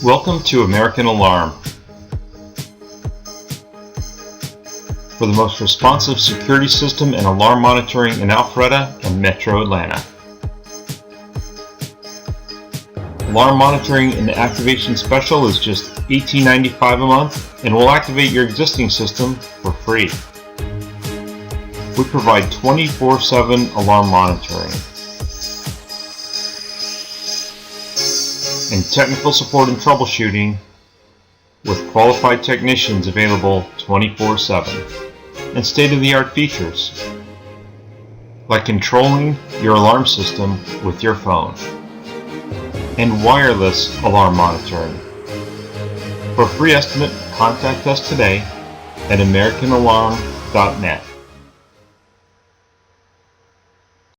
Welcome to American Alarm. For the most responsive security system and alarm monitoring in Alpharetta and Metro Atlanta. Alarm monitoring and activation special is just $18.95 a month and will activate your existing system for free. We provide 24/7 alarm monitoring and technical support and troubleshooting with qualified technicians available 24/7 and state-of-the-art features like controlling your alarm system with your phone and wireless alarm monitoring. For a free estimate, contact us today at americanalarm.net.